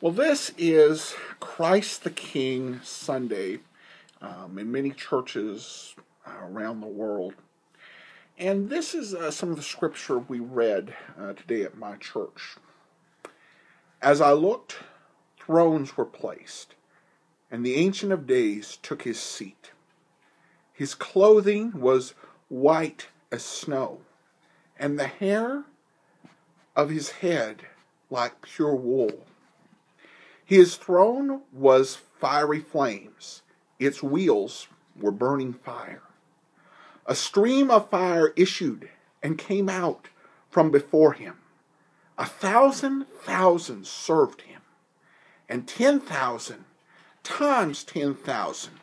Well, this is Christ the King Sunday in many churches around the world. And this is some of the scripture we read today at my church. As I looked, thrones were placed, and the Ancient of Days took his seat. His clothing was white as snow, and the hair of his head like pure wool. His throne was fiery flames. Its wheels were burning fire. A stream of fire issued and came out from before him. 1,000,000 served him, and 10,000 times 10,000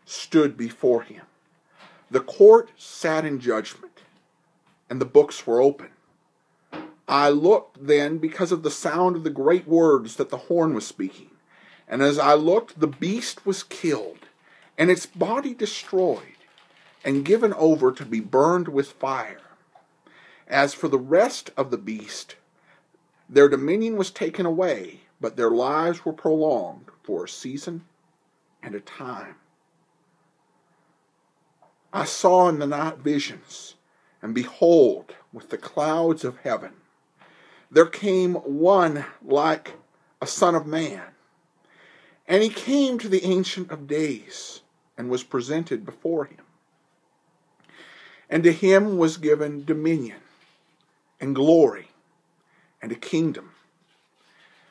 stood before him. The court sat in judgment, and the books were open. I looked then because of the sound of the great words that the horn was speaking. And as I looked, the beast was killed, and its body destroyed, and given over to be burned with fire. As for the rest of the beast, their dominion was taken away, but their lives were prolonged for a season and a time. I saw in the night visions, and behold, with the clouds of heaven, there came one like a son of man. And he came to the Ancient of Days and was presented before him. And to him was given dominion and glory and a kingdom,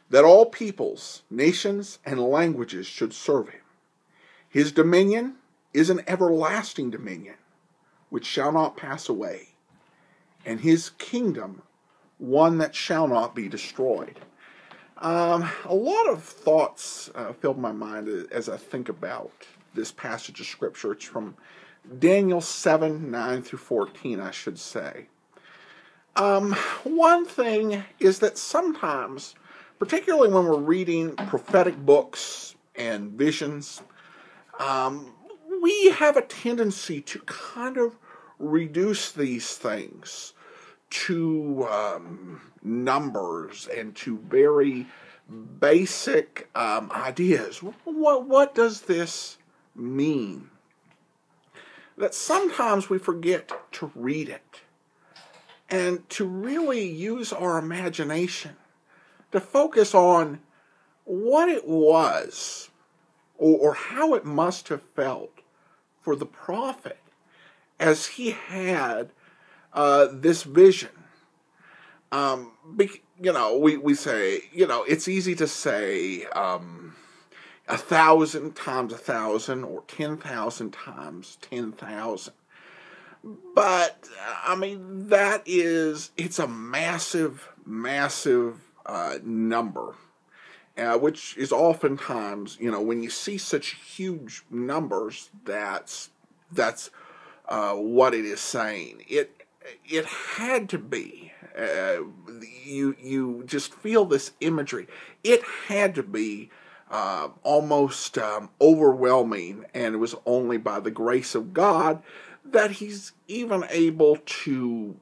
that all peoples, nations, and languages should serve him. His dominion is an everlasting dominion, which shall not pass away, and his kingdom one that shall not be destroyed. A lot of thoughts filled my mind as I think about this passage of Scripture. It's from Daniel 7, 9 through 14, I should say. One thing is that sometimes, particularly when we're reading prophetic books and visions, we have a tendency to kind of reduce these things to numbers and to very basic ideas. What does this mean? That sometimes we forget to read it and to really use our imagination to focus on what it was or how it must have felt for the prophet as he had this vision. We say, it's easy to say 1,000 times 1,000 or 10,000 times 10,000. But, it's a massive, massive number, which is oftentimes, when you see such huge numbers, that's what it is saying. It had to be. You just feel this imagery. It had to be almost overwhelming, and it was only by the grace of God that he's even able to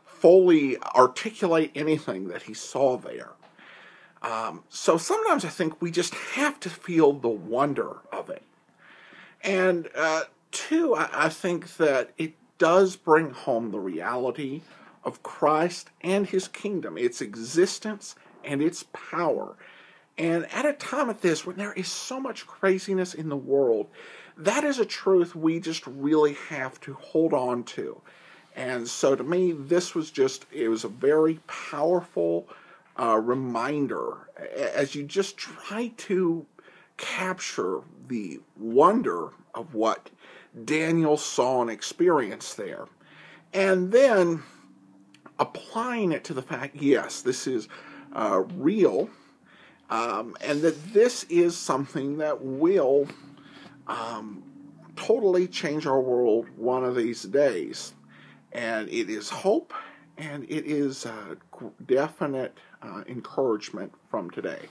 fully articulate anything that he saw there. So sometimes I think we just have to feel the wonder of it. And two, I think that it does bring home the reality of Christ and his kingdom, its existence and its power. And at a time like this, when there is so much craziness in the world, that is a truth we just really have to hold on to. And so to me, it was a very powerful reminder as you just try to capture the wonder of what Daniel saw and experienced there. And then applying it to the fact, yes, this is real, and that this is something that will totally change our world one of these days. And it is hope, and it is definite encouragement from today.